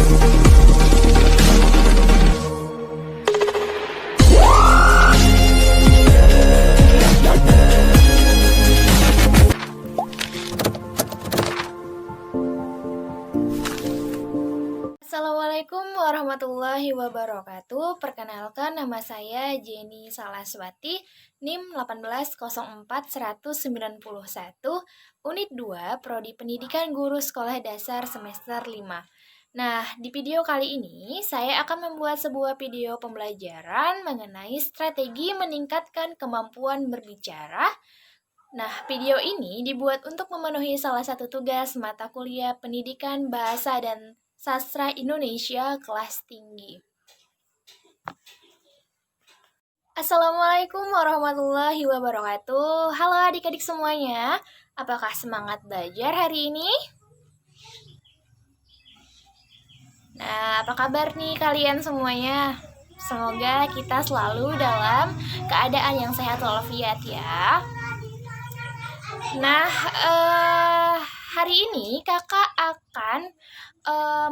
Assalamualaikum warahmatullahi wabarakatuh. Perkenalkan, nama saya Jenny Salaswati, NIM 1804191, Unit 2, Prodi Pendidikan Guru Sekolah Dasar semester 5. Nah, di video kali ini saya akan membuat sebuah video pembelajaran mengenai strategi meningkatkan kemampuan berbicara. Nah, video ini dibuat untuk memenuhi salah satu tugas mata kuliah Pendidikan Bahasa dan Sastra Indonesia kelas tinggi. Assalamualaikum warahmatullahi wabarakatuh. Halo adik-adik semuanya, apakah semangat belajar hari ini? Nah, apa kabar nih kalian semuanya? Semoga kita selalu dalam keadaan yang sehat walafiat ya. Nah, hari ini kakak akan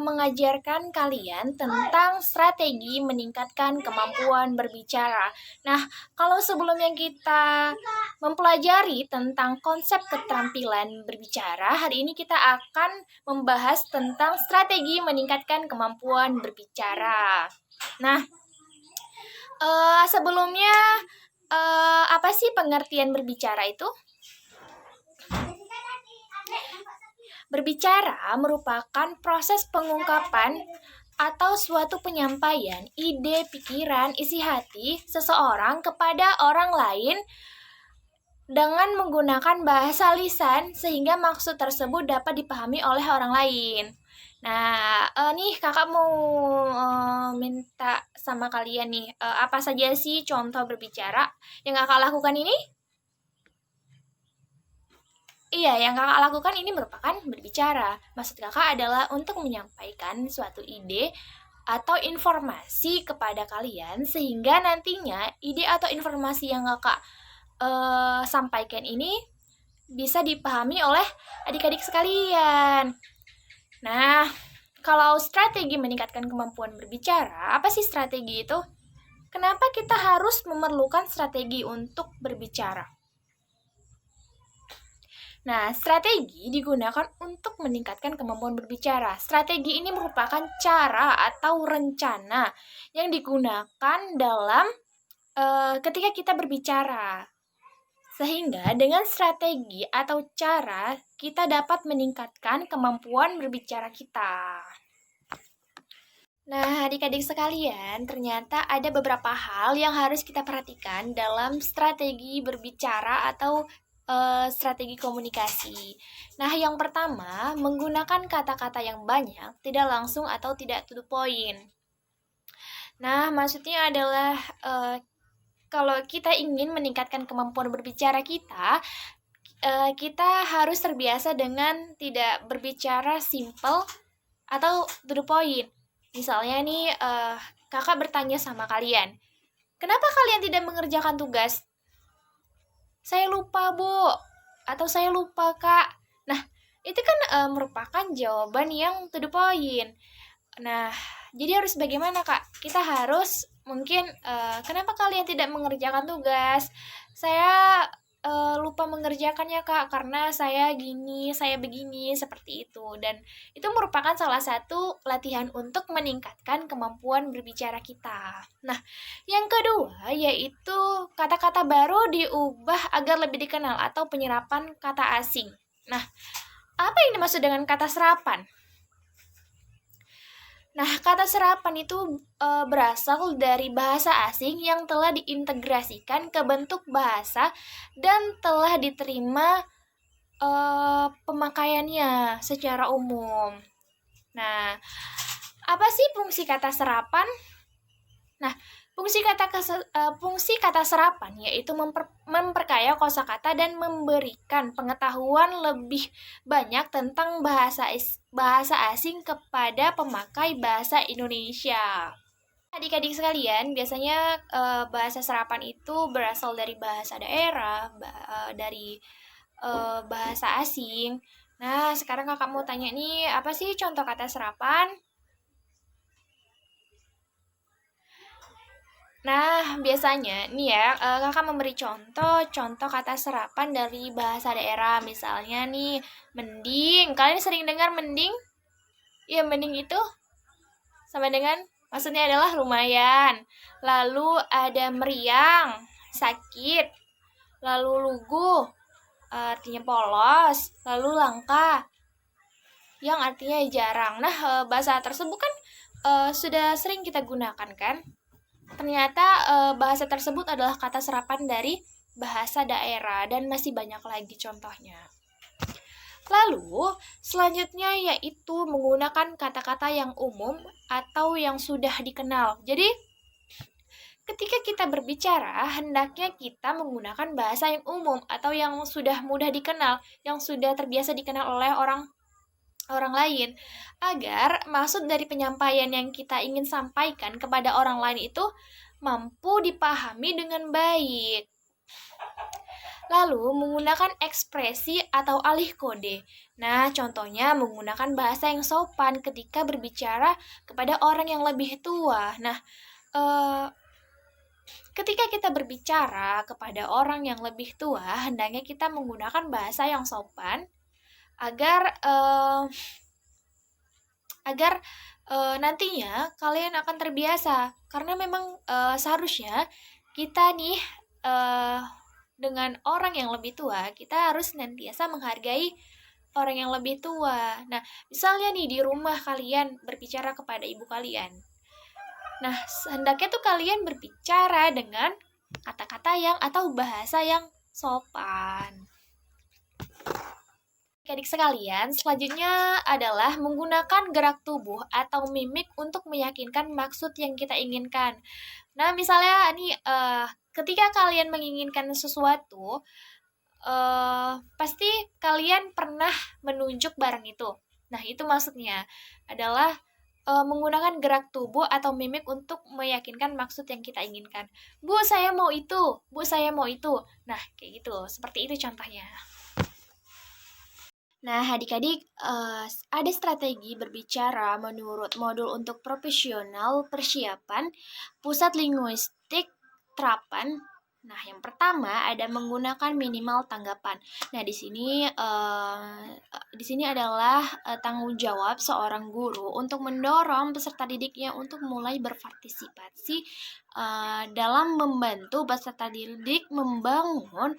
mengajarkan kalian tentang strategi meningkatkan kemampuan berbicara. Nah, kalau sebelumnya kita mempelajari tentang konsep keterampilan berbicara, hari ini kita akan membahas tentang strategi meningkatkan kemampuan berbicara. Nah, sebelumnya apa sih pengertian berbicara itu? Berbicara merupakan proses pengungkapan atau suatu penyampaian ide, pikiran, isi hati seseorang kepada orang lain dengan menggunakan bahasa lisan sehingga maksud tersebut dapat dipahami oleh orang lain. Nah, nih kakak mau minta sama kalian nih, apa saja sih contoh berbicara yang kakak lakukan ini? Iya, yang kakak lakukan ini merupakan berbicara. Maksud kakak adalah untuk menyampaikan suatu ide atau informasi kepada kalian sehingga nantinya ide atau informasi yang kakak sampaikan ini bisa dipahami oleh adik-adik sekalian. Nah, kalau strategi meningkatkan kemampuan berbicara, apa sih strategi itu? Kenapa kita harus memerlukan strategi untuk berbicara? Nah, strategi digunakan untuk meningkatkan kemampuan berbicara. Strategi ini merupakan cara atau rencana yang digunakan dalam ketika kita berbicara. Sehingga dengan strategi atau cara kita dapat meningkatkan kemampuan berbicara kita. Nah, adik-adik sekalian, ternyata ada beberapa hal yang harus kita perhatikan dalam strategi berbicara atau strategi komunikasi. Nah, yang pertama, menggunakan kata-kata yang banyak, tidak langsung atau tidak to the point. Nah, maksudnya adalah kalau kita ingin meningkatkan kemampuan berbicara kita, kita harus terbiasa dengan tidak berbicara simple atau to the point. Misalnya nih, kakak bertanya sama kalian, kenapa kalian tidak mengerjakan tugas? Saya lupa, Bu. Atau saya lupa, Kak. Nah, itu kan merupakan jawaban yang to the point. Nah, jadi harus bagaimana, Kak? Kita harus mungkin, kenapa kalian tidak mengerjakan tugas? Saya lupa mengerjakannya, Kak, karena saya gini, saya begini, seperti itu. Dan itu merupakan salah satu latihan untuk meningkatkan kemampuan berbicara kita. Nah, yang kedua yaitu kata-kata baru diubah agar lebih dikenal atau penyerapan kata asing. Nah, apa yang dimaksud dengan kata serapan? Nah, kata serapan itu berasal dari bahasa asing yang telah diintegrasikan ke bentuk bahasa dan telah diterima pemakaiannya secara umum. Nah, apa sih fungsi kata serapan? Nah, fungsi kata serapan yaitu memperkaya kosakata dan memberikan pengetahuan lebih banyak tentang bahasa asing kepada pemakai bahasa Indonesia. Adik-adik sekalian, biasanya bahasa serapan itu berasal dari bahasa daerah, dari bahasa asing. Nah, sekarang kakak mau tanya nih, apa sih contoh kata serapan? Nah, biasanya nih ya, kakak memberi contoh kata serapan dari bahasa daerah. Misalnya nih, mending. Kalian sering dengar mending? Iya, mending itu sama dengan maksudnya adalah lumayan. Lalu ada meriang, sakit. Lalu lugu, artinya polos. Lalu langka, yang artinya jarang. Nah, bahasa tersebut kan sudah sering kita gunakan kan? Ternyata bahasa tersebut adalah kata serapan dari bahasa daerah dan masih banyak lagi contohnya. Lalu, selanjutnya yaitu menggunakan kata-kata yang umum atau yang sudah dikenal. Jadi, ketika kita berbicara, hendaknya kita menggunakan bahasa yang umum atau yang sudah mudah dikenal, yang sudah terbiasa dikenal oleh orang orang lain, agar maksud dari penyampaian yang kita ingin sampaikan kepada orang lain itu mampu dipahami dengan baik. Lalu, menggunakan ekspresi atau alih kode. Nah, contohnya menggunakan bahasa yang sopan ketika berbicara kepada orang yang lebih tua. Nah, ketika kita berbicara kepada orang yang lebih tua, hendaknya kita menggunakan bahasa yang sopan agar nantinya kalian akan terbiasa, karena memang seharusnya kita nih dengan orang yang lebih tua, kita harus senantiasa menghargai orang yang lebih tua. Nah, misalnya nih di rumah kalian berbicara kepada ibu kalian. Nah, hendaknya tuh kalian berbicara dengan kata-kata yang atau bahasa yang sopan. Adik sekalian, selanjutnya adalah menggunakan gerak tubuh atau mimik untuk meyakinkan maksud yang kita inginkan. Nah, misalnya nih, ketika kalian menginginkan sesuatu, pasti kalian pernah menunjuk barang itu. Nah, itu maksudnya adalah menggunakan gerak tubuh atau mimik untuk meyakinkan maksud yang kita inginkan. Bu, saya mau itu. Bu, saya mau itu. Nah, kayak gitu. Seperti itu contohnya. Nah, adik-adik, ada strategi berbicara menurut modul untuk profesional persiapan pusat linguistik terapan. Nah, yang pertama ada menggunakan minimal tanggapan. Nah, di sini adalah tanggung jawab seorang guru untuk mendorong peserta didiknya untuk mulai berpartisipasi dalam membantu peserta didik membangun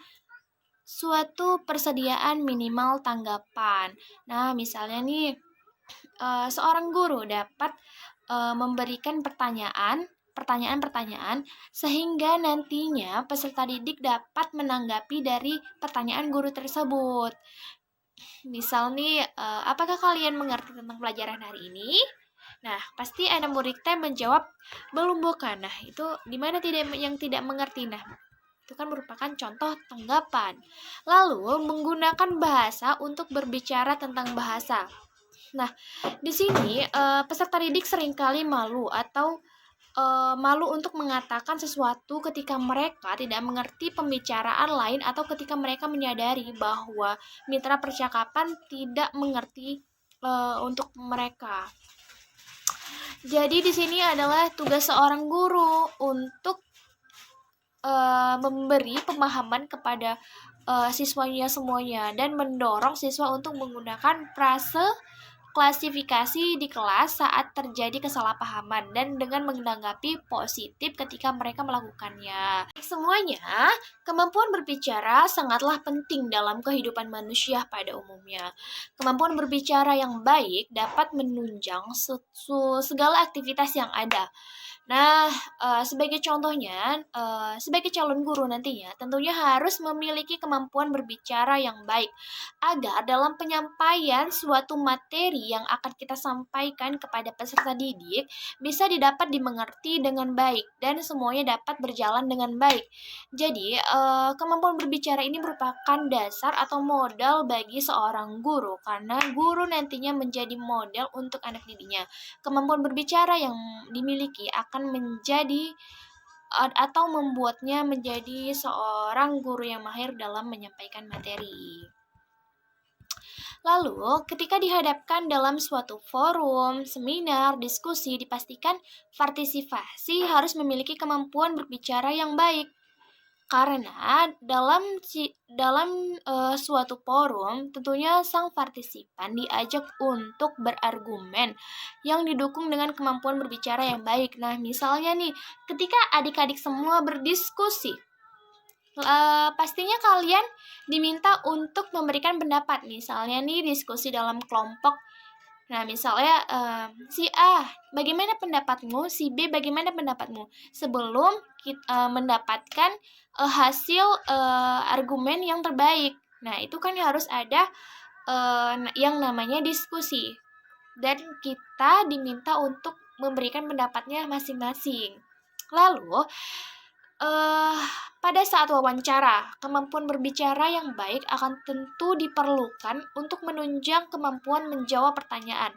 suatu persediaan minimal tanggapan. Nah, misalnya nih, seorang guru dapat memberikan pertanyaan-pertanyaan sehingga nantinya peserta didik dapat menanggapi dari pertanyaan guru tersebut. Misal nih, apakah kalian mengerti tentang pelajaran hari ini? Nah, pasti anak murid menjawab belum bukan. Nah, itu dimana yang tidak mengerti. Nah, itu kan merupakan contoh tanggapan. Lalu, menggunakan bahasa untuk berbicara tentang bahasa. Nah, di sini peserta didik seringkali malu atau malu untuk mengatakan sesuatu ketika mereka tidak mengerti pembicaraan lain atau ketika mereka menyadari bahwa mitra percakapan tidak mengerti untuk mereka. Jadi di sini adalah tugas seorang guru untuk memberi pemahaman kepada siswanya semuanya dan mendorong siswa untuk menggunakan frase klasifikasi di kelas saat terjadi kesalahpahaman dan dengan menanggapi positif ketika mereka melakukannya. Semuanya, kemampuan berbicara sangatlah penting dalam kehidupan manusia pada umumnya. Kemampuan berbicara yang baik dapat menunjang segala aktivitas yang ada. Nah, sebagai contohnya, sebagai calon guru nantinya tentunya harus memiliki kemampuan berbicara yang baik agar dalam penyampaian suatu materi yang akan kita sampaikan kepada peserta didik bisa didapat dimengerti dengan baik dan semuanya dapat berjalan dengan baik. Jadi, kemampuan berbicara ini merupakan dasar atau modal bagi seorang guru karena guru nantinya menjadi model untuk anak didiknya. Kemampuan berbicara yang dimiliki akan menjadi atau membuatnya menjadi seorang guru yang mahir dalam menyampaikan materi. Lalu, ketika dihadapkan dalam suatu forum, seminar, diskusi, dipastikan partisipasi harus memiliki kemampuan berbicara yang baik. Karena dalam suatu forum, tentunya sang partisipan diajak untuk berargumen yang didukung dengan kemampuan berbicara yang baik. Nah, misalnya nih, ketika adik-adik semua berdiskusi, pastinya kalian diminta untuk memberikan pendapat. Misalnya nih, diskusi dalam kelompok. Nah, misalnya si A, bagaimana pendapatmu? Si B, bagaimana pendapatmu? Sebelum kita mendapatkan hasil argumen yang terbaik. Nah, itu kan harus ada yang namanya diskusi. Dan kita diminta untuk memberikan pendapatnya masing-masing. Lalu, pada saat wawancara, kemampuan berbicara yang baik akan tentu diperlukan untuk menunjang kemampuan menjawab pertanyaan.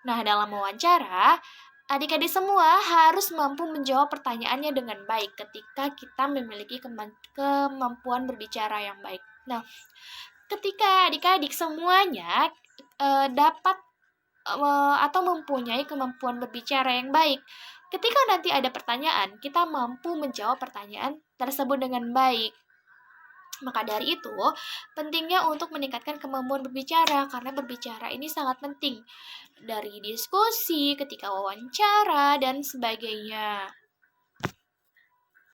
Nah, dalam wawancara, adik-adik semua harus mampu menjawab pertanyaannya dengan baik ketika kita memiliki kemampuan berbicara yang baik. Nah, ketika adik-adik semuanya dapat atau mempunyai kemampuan berbicara yang baik, ketika nanti ada pertanyaan, kita mampu menjawab pertanyaan tersebut dengan baik. Maka dari itu, pentingnya untuk meningkatkan kemampuan berbicara, karena berbicara ini sangat penting. Dari diskusi, ketika wawancara, dan sebagainya.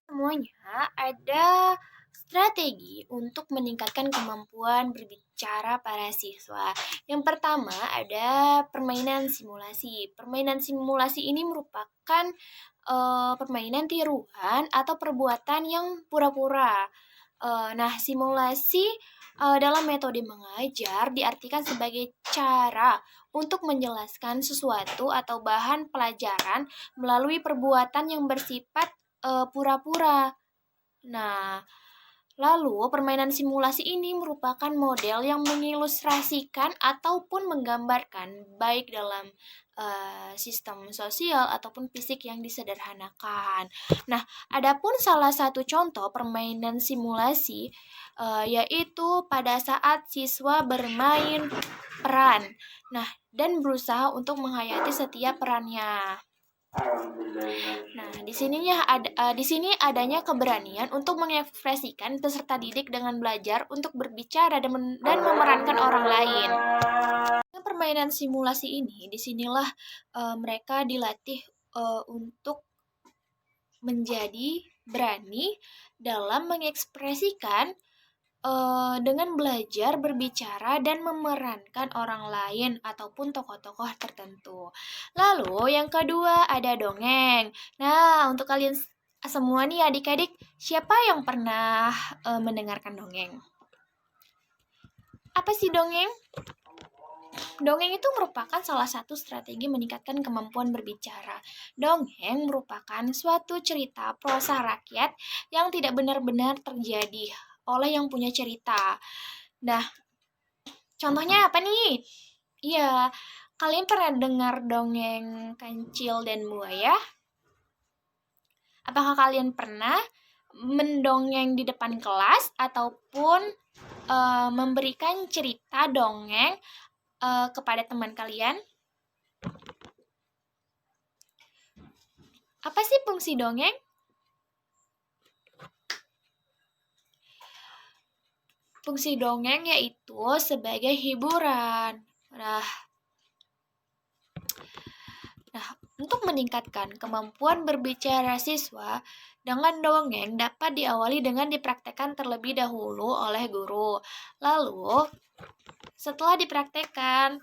Semuanya ada strategi untuk meningkatkan kemampuan berbicara para siswa. Yang pertama ada permainan simulasi. Permainan simulasi ini merupakan permainan tiruan atau perbuatan yang pura-pura. Nah, simulasi dalam metode mengajar diartikan sebagai cara untuk menjelaskan sesuatu atau bahan pelajaran melalui perbuatan yang bersifat pura-pura. Nah, lalu permainan simulasi ini merupakan model yang mengilustrasikan ataupun menggambarkan baik dalam sistem sosial ataupun fisik yang disederhanakan. Nah, adapun salah satu contoh permainan simulasi yaitu pada saat siswa bermain peran. Nah, dan berusaha untuk menghayati setiap perannya. Nah, di sini adanya keberanian untuk mengekspresikan peserta didik dengan belajar untuk berbicara dan memerankan orang lain. Dengan permainan simulasi ini, disinilah mereka dilatih untuk menjadi berani dalam mengekspresikan dengan belajar berbicara dan memerankan orang lain ataupun tokoh-tokoh tertentu. Lalu yang kedua ada dongeng. Nah, untuk kalian semua nih adik-adik, siapa yang pernah mendengarkan dongeng? Apa sih dongeng? Dongeng itu merupakan salah satu strategi meningkatkan kemampuan berbicara. Dongeng merupakan suatu cerita prosa rakyat yang tidak benar-benar terjadi oleh yang punya cerita. Nah, contohnya apa nih? Iya, kalian pernah dengar dongeng Kancil dan Buaya? Apakah kalian pernah mendongeng di depan kelas ataupun memberikan cerita dongeng kepada teman kalian? Apa sih fungsi dongeng? Fungsi dongeng yaitu sebagai hiburan. Nah, untuk meningkatkan kemampuan berbicara siswa, dengan dongeng dapat diawali dengan dipraktekkan terlebih dahulu oleh guru. Lalu, setelah dipraktekkan,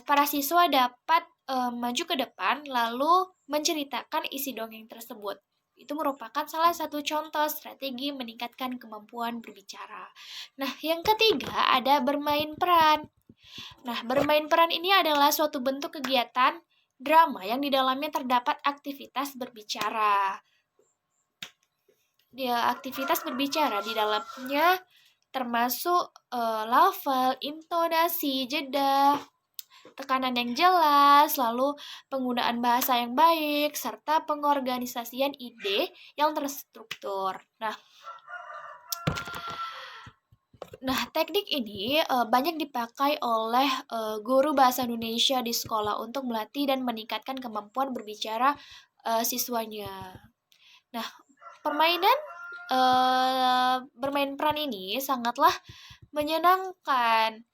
para siswa dapat maju ke depan lalu menceritakan isi dongeng tersebut. Itu merupakan salah satu contoh strategi meningkatkan kemampuan berbicara. Nah, yang ketiga ada bermain peran. Nah, bermain peran ini adalah suatu bentuk kegiatan drama yang di dalamnya terdapat aktivitas berbicara. Aktivitas berbicara di dalamnya termasuk lafal, intonasi, jeda, tekanan yang jelas, lalu penggunaan bahasa yang baik, serta pengorganisasian ide yang terstruktur. Nah, Nah, teknik ini banyak dipakai oleh guru bahasa Indonesia di sekolah untuk melatih dan meningkatkan kemampuan berbicara siswanya. Nah, permainan bermain peran ini sangatlah menyenangkan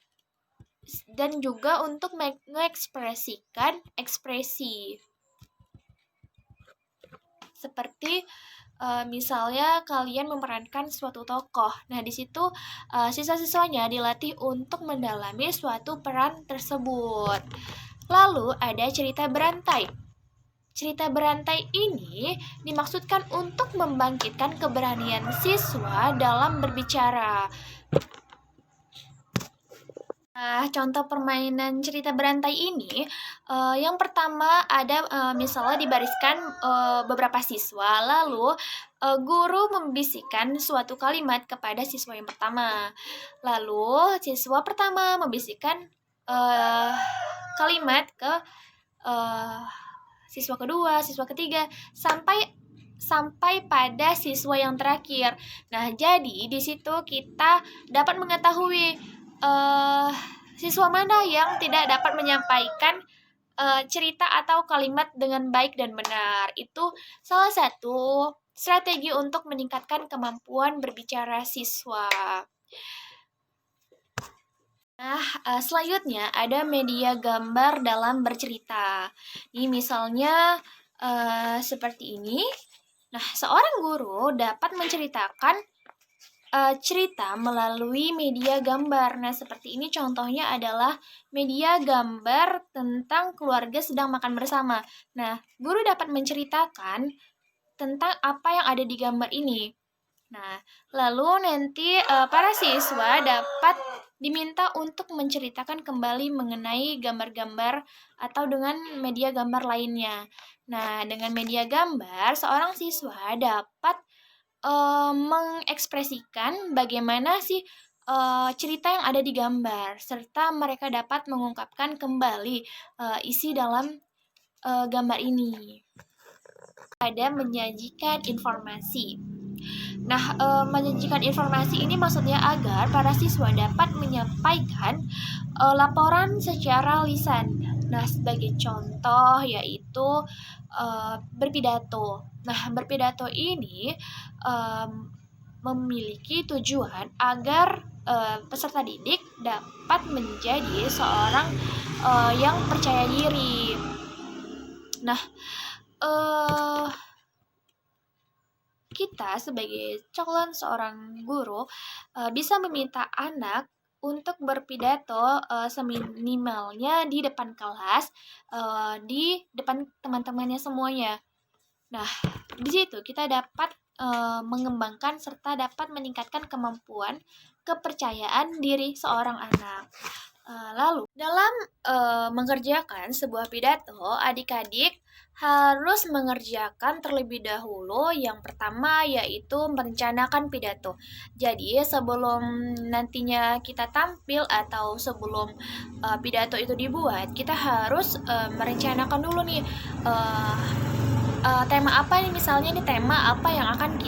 dan juga untuk mengekspresikan ekspresi. Seperti misalnya kalian memerankan suatu tokoh. Nah, di situ siswa-siswanya dilatih untuk mendalami suatu peran tersebut. Lalu ada cerita berantai. Cerita berantai ini dimaksudkan untuk membangkitkan keberanian siswa dalam berbicara. Nah, contoh permainan cerita berantai ini, yang pertama ada misalnya dibariskan beberapa siswa, lalu guru membisikkan suatu kalimat kepada siswa yang pertama. Lalu siswa pertama membisikkan kalimat ke uh, siswa kedua, siswa ketiga, sampai pada siswa yang terakhir. Nah, jadi di situ kita dapat mengetahui siswa mana yang tidak dapat menyampaikan cerita atau kalimat dengan baik dan benar. Itu salah satu strategi untuk meningkatkan kemampuan berbicara siswa. Nah, selanjutnya ada media gambar dalam bercerita. Ini misalnya seperti ini. Nah, seorang guru dapat menceritakan cerita melalui media gambar. Nah, seperti ini contohnya adalah media gambar tentang keluarga sedang makan bersama. Nah, guru dapat menceritakan tentang apa yang ada di gambar ini. Nah, lalu nanti para siswa dapat diminta untuk menceritakan kembali mengenai gambar-gambar atau dengan media gambar lainnya. Nah, dengan media gambar, seorang siswa dapat mengekspresikan bagaimana sih cerita yang ada di gambar, serta mereka dapat mengungkapkan kembali isi dalam gambar ini. Ada menyajikan informasi. Nah, menyajikan informasi ini maksudnya agar para siswa dapat menyampaikan laporan secara lisan. Nah, sebagai contoh yaitu berpidato. Nah, berpidato ini memiliki tujuan agar peserta didik dapat menjadi seorang yang percaya diri. Nah, kita sebagai calon seorang guru bisa meminta anak untuk berpidato seminimalnya di depan kelas, di depan teman-temannya semuanya. Nah, di situ kita dapat mengembangkan serta dapat meningkatkan kemampuan kepercayaan diri seorang anak. Lalu, dalam mengerjakan sebuah pidato, adik-adik harus mengerjakan terlebih dahulu. Yang pertama yaitu merencanakan pidato. Jadi, sebelum nantinya kita tampil atau sebelum pidato itu dibuat, kita harus merencanakan dulu nih tema apa nih, misalnya nih tema apa yang akan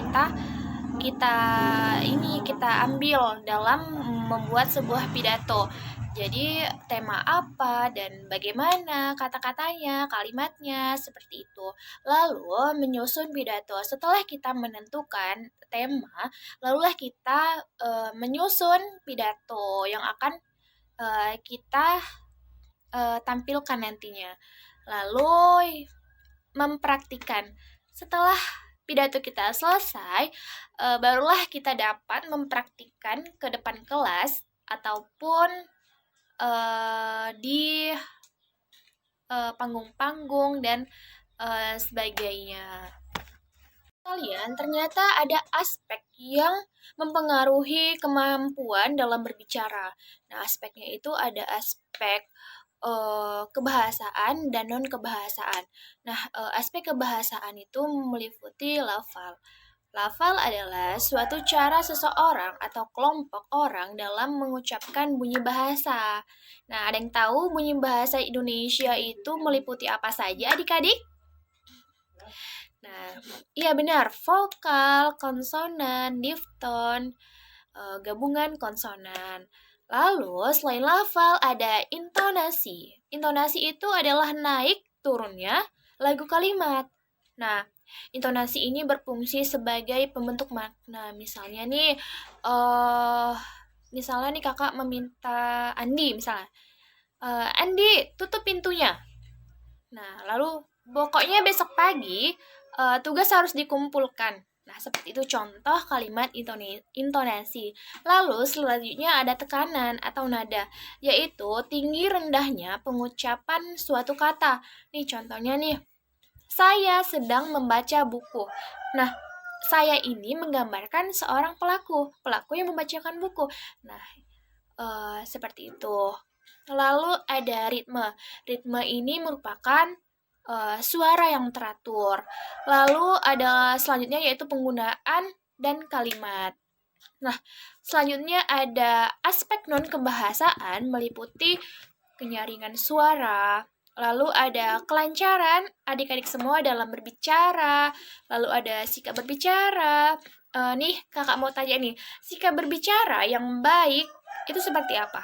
kita ambil dalam membuat sebuah pidato. Jadi tema apa dan bagaimana kata-katanya, kalimatnya, seperti itu. Lalu menyusun pidato. Setelah kita menentukan tema, lalulah kita menyusun pidato yang akan kita tampilkan nantinya. Lalu mempraktikkan. Setelah pidato kita selesai, barulah kita dapat mempraktikkan ke depan kelas ataupun di panggung-panggung dan sebagainya. Kalian ternyata ada aspek yang mempengaruhi kemampuan dalam berbicara. Nah, aspeknya itu ada aspek kebahasaan dan non-kebahasaan. Nah, aspek kebahasaan itu meliputi lafal. Lafal adalah suatu cara seseorang atau kelompok orang dalam mengucapkan bunyi bahasa. Nah, ada yang tahu bunyi bahasa Indonesia itu meliputi apa saja, adik-adik? Nah, iya benar, vokal, konsonan, difton, gabungan konsonan. Lalu selain lafal ada intonasi. Intonasi itu adalah naik turunnya lagu kalimat. Nah, intonasi ini berfungsi sebagai pembentuk makna. Misalnya nih kakak meminta Andi misalnya, Andi tutup pintunya. Nah, lalu pokoknya besok pagi tugas harus dikumpulkan. Nah, seperti itu contoh kalimat intonasi. Lalu selanjutnya ada tekanan atau nada, yaitu tinggi rendahnya pengucapan suatu kata. Nih contohnya nih, saya sedang membaca buku. Nah, saya ini menggambarkan seorang pelaku yang membacakan buku. Nah, seperti itu. Lalu ada ritme. Ritme ini merupakan suara yang teratur. Lalu ada selanjutnya yaitu penggunaan dan kalimat. Nah, selanjutnya ada aspek non kebahasaan meliputi kenyaringan suara, lalu ada kelancaran adik-adik semua dalam berbicara, lalu ada sikap berbicara. Nih kakak mau tanya nih, sikap berbicara yang baik itu seperti apa?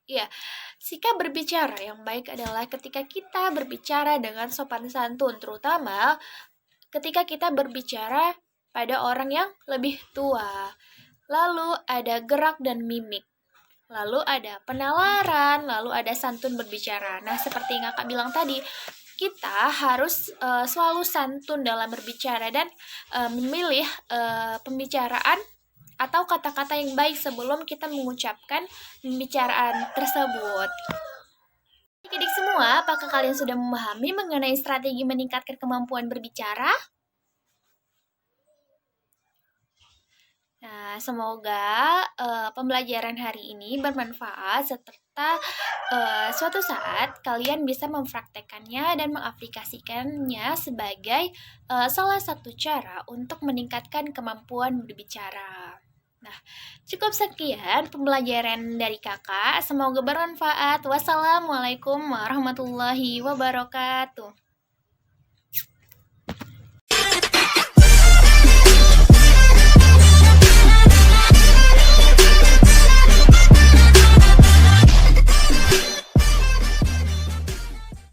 Ya, sikap berbicara yang baik adalah ketika kita berbicara dengan sopan santun, terutama ketika kita berbicara pada orang yang lebih tua. Lalu ada gerak dan mimik. Lalu ada penalaran, lalu ada santun berbicara. Nah, seperti yang kakak bilang tadi, kita harus selalu santun dalam berbicara dan memilih pembicaraan atau kata-kata yang baik sebelum kita mengucapkan pembicaraan tersebut. Adik-adik semua, apakah kalian sudah memahami mengenai strategi meningkatkan kemampuan berbicara? Nah, semoga pembelajaran hari ini bermanfaat serta suatu saat kalian bisa mempraktekannya dan mengaplikasikannya sebagai salah satu cara untuk meningkatkan kemampuan berbicara. Nah, cukup sekian pembelajaran dari kakak. Semoga bermanfaat. Wassalamualaikum warahmatullahi wabarakatuh.